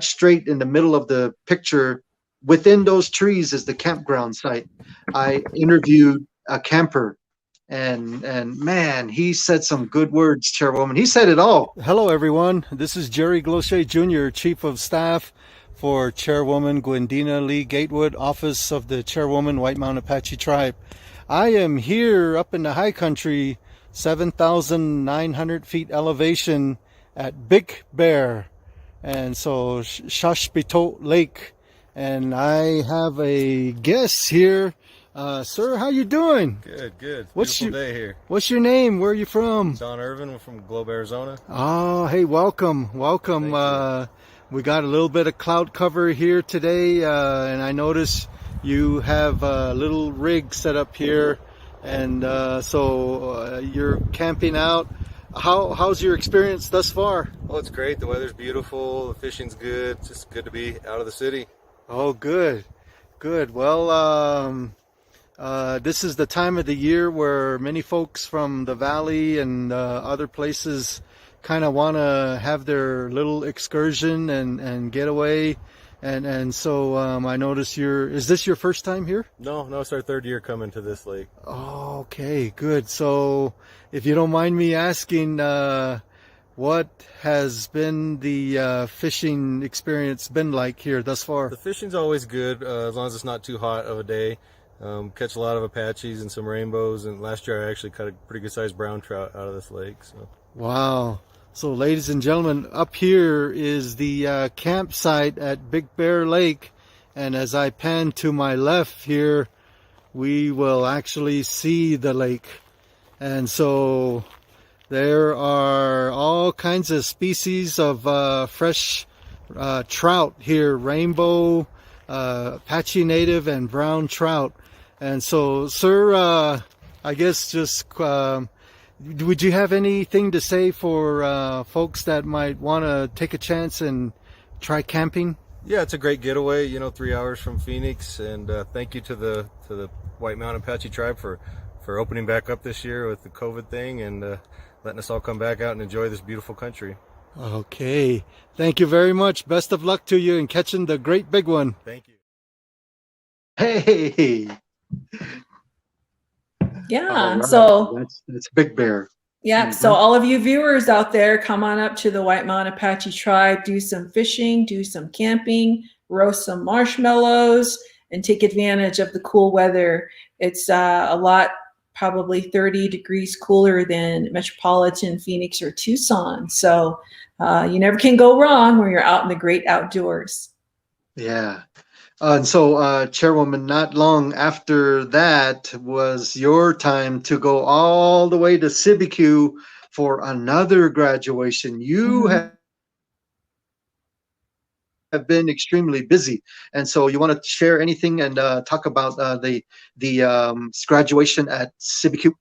straight in the middle of the picture, within those trees is the campground site. I interviewed a camper. And man, he said some good words, Chairwoman. He said it all. Hello, everyone. This is Jerry Glochet Jr., Chief of Staff for Chairwoman Gwendena Lee-Gatewood, Office of the Chairwoman, White Mountain Apache Tribe. I am here up in the high country, 7,900 feet elevation at Big Bear, and so Shushpito Lake. And I have a guest here. Sir, how you doing? Good. Beautiful day here. What's your name? Where are you from? Don Irvin. We're from Globe, Arizona. Oh, hey, welcome. We got a little bit of cloud cover here today, and I notice you have a little rig set up here, and so you're camping out. How's your experience thus far? Well, it's great. The weather's beautiful. The fishing's good. It's just good to be out of the city. Oh, good. Well, this is the time of the year where many folks from the valley and other places kind of want to have their little excursion and getaway. And so I notice is this your first time here? No, it's our 3rd year coming to this lake. Oh, okay, good. So if you don't mind me asking, what has been the fishing experience been like here thus far? The fishing's always good, as long as it's not too hot of a day. Catch a lot of Apaches and some rainbows, and last year I actually caught a pretty good sized brown trout out of this lake. So. Wow. So, ladies and gentlemen, up here is the campsite at Big Bear Lake. And as I pan to my left here, we will actually see the lake. And so there are all kinds of species of fresh trout here, rainbow, Apache native, and brown trout. And so, sir, I guess just would you have anything to say for folks that might want to take a chance and try camping? Yeah, it's a great getaway. 3 hours from Phoenix, and thank you to the White Mountain Apache tribe for opening back up this year with the COVID thing and letting us all come back out and enjoy this beautiful country. Okay, thank you very much. Best of luck to you in catching the great big one. Thank you. Hey, Yeah. all right. So That's Big Bear. yeah, so all of you viewers out there, come on up to the White Mountain Apache tribe, do some fishing, do some camping, roast some marshmallows, and take advantage of the cool weather. It's a lot, probably 30 degrees cooler than metropolitan Phoenix or Tucson. So you never can go wrong when you're out in the great outdoors. Yeah. And so, Chairwoman, not long after that was your time to go all the way to Sibique for another graduation. You have been extremely busy, and so you want to share anything and talk about the graduation at Sibique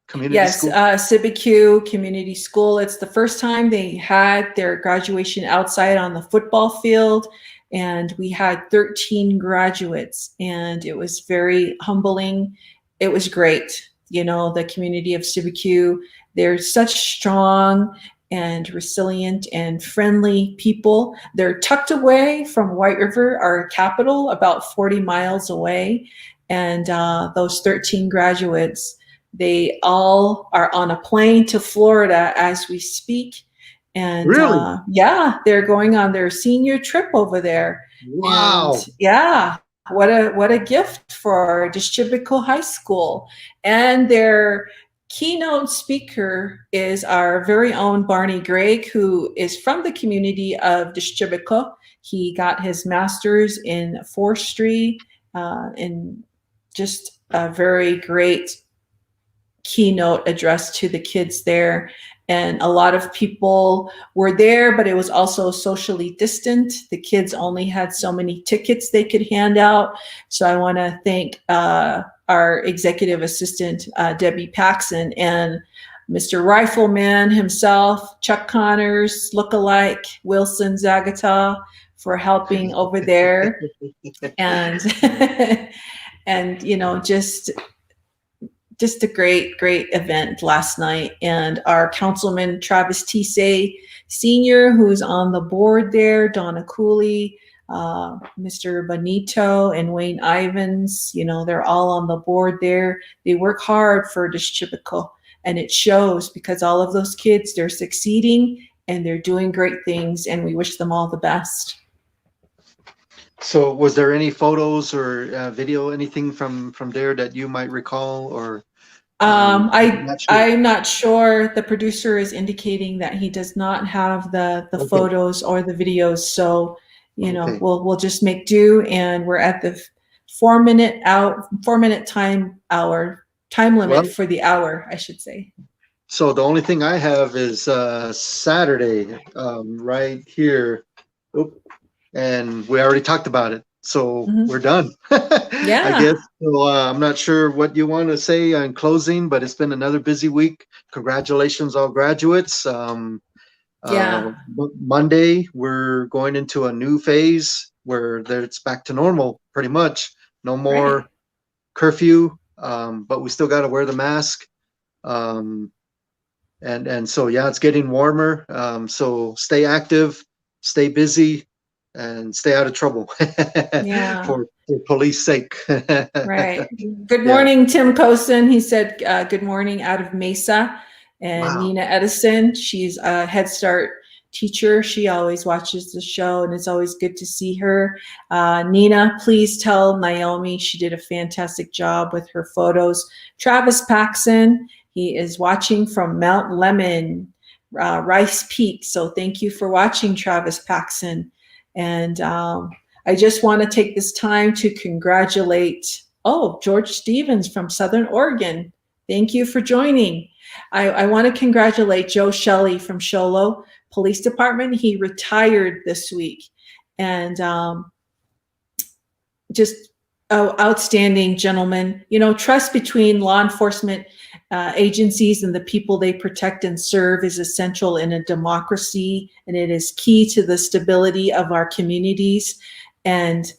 Community School? Yes, Sibique Community School. It's the first time they had their graduation outside on the football field. And we had 13 graduates, and it was very humbling. It was great. The community of Sibique, they're such strong and resilient and friendly people. They're tucked away from White River, our capital, about 40 miles away. And those 13 graduates, they all are on a plane to Florida as we speak. And really? Yeah, they're going on their senior trip over there. Wow. And yeah, what a gift for Dischibico High School. And their keynote speaker is our very own Barney Gregg, who is from the community of Dischibico. He got his master's in forestry and just a very great keynote address to the kids there. And a lot of people were there, but it was also socially distant. The kids only had so many tickets they could hand out. So I want to thank our executive assistant, Debbie Paxson, and Mr. Rifleman himself, Chuck Connors, lookalike, Wilson Zagata, for helping over there. And, and just a great event last night. And our councilman, Travis Tise Sr., who's on the board there, Donna Cooley, Mr. Bonito, and Wayne Ivins, they're all on the board there. They work hard for Dischibico, and it shows because all of those kids, they're succeeding and they're doing great things, and we wish them all the best. So was there any photos or video, anything from there that you might recall, or? I'm not sure. The producer is indicating that he does not have the Okay. photos or the videos. So, Okay. we'll just make do, and we're at the 4 minute time limit Well- for the hour, I should say. So the only thing I have is Saturday, right here. Oop. And we already talked about it. So we're done. Yeah. I guess. So I'm not sure what you want to say in closing, but it's been another busy week. Congratulations, all graduates. Yeah. Monday, we're going into a new phase where it's back to normal, pretty much. No more Right. curfew, but we still got to wear the mask. And so, yeah, it's getting warmer. So stay active, stay busy, and stay out of trouble. Yeah. for police sake. Right. Good morning, Tim Cosen. He said, good morning out of Mesa. And Wow. Nina Edison, she's a Head Start teacher. She always watches the show, and it's always good to see her. Nina, please tell Naomi she did a fantastic job with her photos. Travis Paxson, he is watching from Mount Lemon. Rice Peak. So thank you for watching, Travis Paxson. And I just want to take this time to congratulate, George Stevens from Southern Oregon. Thank you for joining. I want to congratulate Joe Shelley from Sholo Police Department. He retired this week. And just outstanding gentleman. You know, trust between law enforcement agencies and the people they protect and serve is essential in a democracy, and it is key to the stability of our communities. And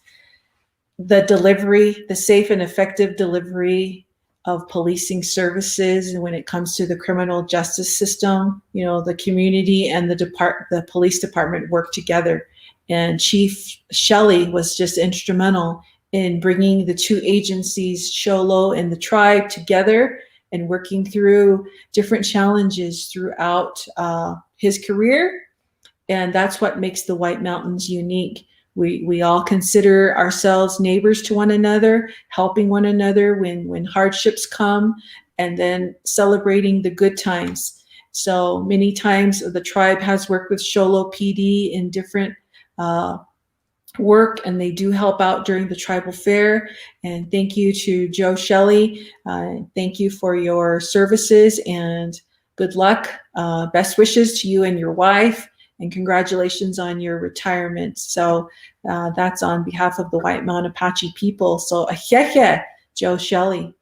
the delivery, the safe and effective delivery of policing services, and when it comes to the criminal justice system, you know, the community and the police department work together. And Chief Shelley was just instrumental in bringing the two agencies, Sholo and the tribe, together and working through different challenges throughout his career. And that's what makes the White Mountains unique. We all consider ourselves neighbors to one another, helping one another when hardships come, and then celebrating the good times. So many times the tribe has worked with Sholo PD in different work, and they do help out during the tribal fair. And thank you to Joe Shelley. Thank you for your services, and good luck. Best wishes to you and your wife, and congratulations on your retirement. So that's on behalf of the White Mountain Apache people. So ahehe, Joe Shelley.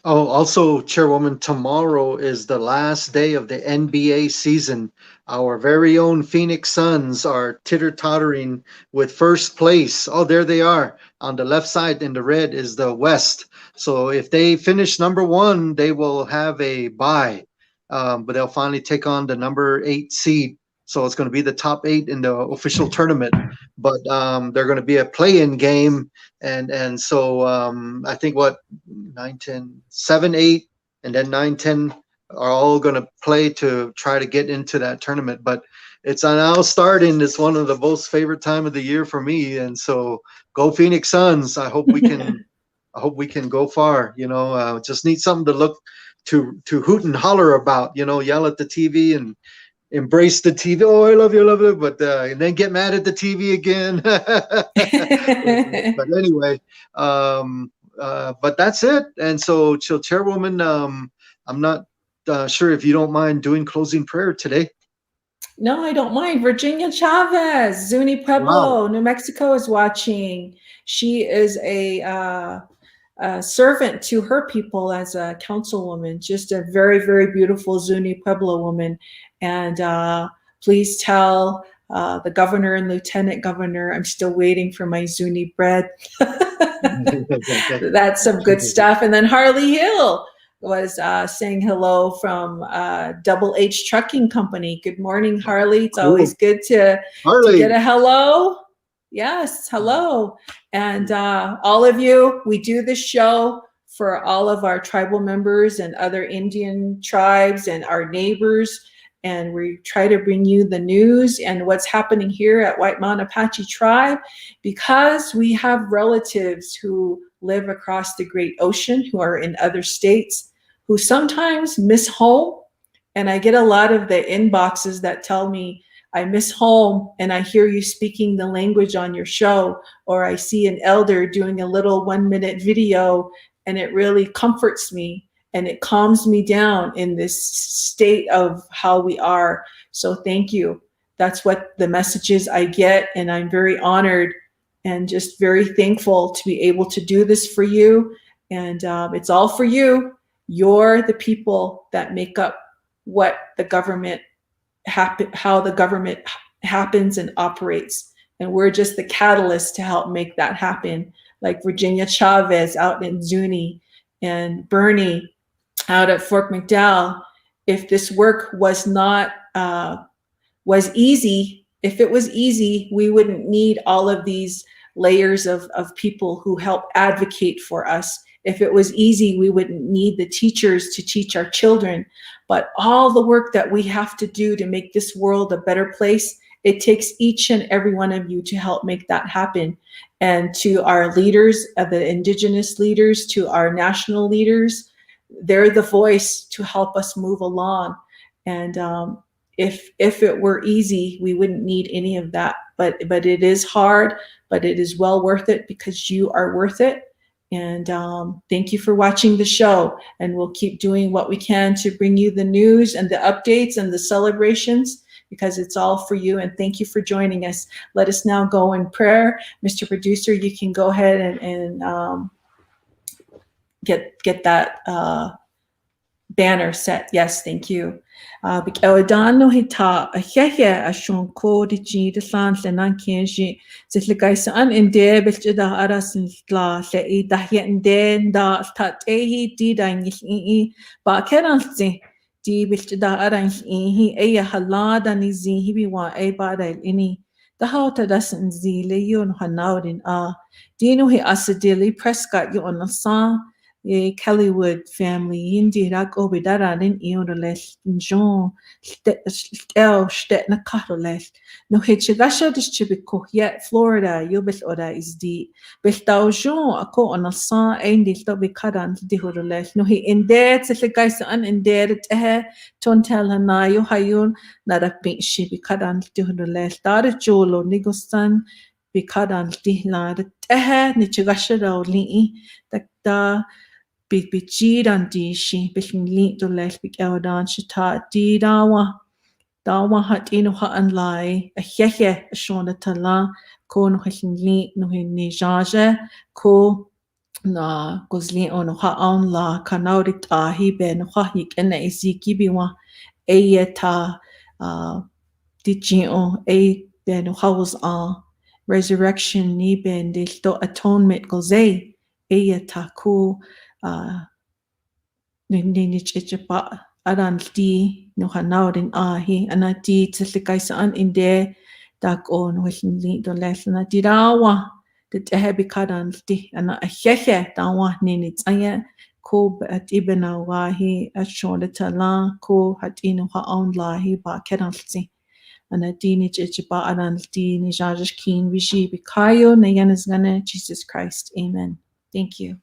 Oh, also, Chairwoman, tomorrow is the last day of the NBA season. Our very own Phoenix Suns are titter-tottering with first place. Oh, there they are. On the left side in the red is the West. So if they finish number one, they will have a bye. But they'll finally take on the number 8 seed. So it's going to be the top 8 in the official tournament. But they're going to be a play-in game. And so I think 9, 10, 7, 8, and then 9, 10 are all going to play to try to get into that tournament. But it's now starting. It's one of the most favorite time of the year for me. And so go Phoenix Suns. I hope we can. I hope we can go far. You know, just need something to look to hoot and holler about. You know, yell at the TV and embrace the TV. Oh, I love you, but and then get mad at the TV again. But anyway, but that's it. And so Chairwoman, I'm not sure if you don't mind doing closing prayer today. No, I don't mind. Virginia Chavez, Zuni Pueblo, wow. New Mexico is watching. She is a servant to her people as a councilwoman, just a very, very beautiful Zuni Pueblo woman. And please tell the governor and lieutenant governor, I'm still waiting for my Zuni bread. That's some good stuff. And then Harley Hill was saying hello from Double H Trucking Company. Good morning, Harley. It's always good to get a hello. Yes, hello. And all of you, we do this show for all of our tribal members and other Indian tribes and our neighbors. And we try to bring you the news and what's happening here at White Mountain Apache Tribe, because we have relatives who live across the great ocean, who are in other states, who sometimes miss home. And I get a lot of the inboxes that tell me, I miss home and I hear you speaking the language on your show, or I see an elder doing a little 1-minute video, and it really comforts me and it calms me down in this state of how we are. So thank you. That's what the messages I get, and I'm very honored and just very thankful to be able to do this for you. And it's all for you. You're the people that make up what the government how the government happens and operates, and we're just the catalyst to help make that happen. Like Virginia Chavez out in Zuni, and Bernie out at Fort McDowell. If this work was not easy, if it was easy, we wouldn't need all of these layers of people who help advocate for us. If it was easy, we wouldn't need the teachers to teach our children. But all the work that we have to do to make this world a better place, it takes each and every one of you to help make that happen. And to our leaders, the indigenous leaders, to our national leaders, they're the voice to help us move along. And if it were easy, we wouldn't need any of that. But it is hard, but it is well worth it because you are worth it. And thank you for watching the show. And we'll keep doing what we can to bring you the news and the updates and the celebrations, because it's all for you. And thank you for joining us. Let us now go in prayer. Mr. Producer, you can go ahead and get that banner set. Yes, thank you. Bikawdano hita ahya ashon ko di ji de san lenan kenji zitlikai san inde belchida arasin la le I dahya inde da sta tehi di dan yi ba keransi di belchida aran hi eya halada ni zi hibi wa e ba da ini da hauta dasin zi le yun hanaudin dino hi asidili prescott you on the song Kellywood family indira ko bidaranin ionoles John stel na katoles no hichigasha distribiko yet Florida yubis ora is di bestao John ako on a san endi to be kadan di hodoles no he in there tsiligais an in there ton tell na yo hayun na da pin shi be kadan di hodoles dar jolo nigostan be kadan di la ni chigasha do li da Big Jidan dishi, Bikin link to left big eldan shita di dawa hat ino hat and lie, a hehe, a shona tala, ko no hechin link no hin ni jaje, ko na gozlin on ha on la kanauri ta hi ben ha hik and isi gibiwa, ta di jino, ben house resurrection ni ben de sto atonement goze, ta ko ni chichipa aran di no hanaurin ahi ana di tlikai saan inde dak on whin li do lesna di dawa de hebi kadan di ana hehe dawa ni tsaya ko at ibena wahi at shonda tala ko hatino ha on lahi ba kedansi ana di ni chichipa aran di ni jajish kin vishi bikayo na yanizgana Jesus Christ. Amen. Thank you.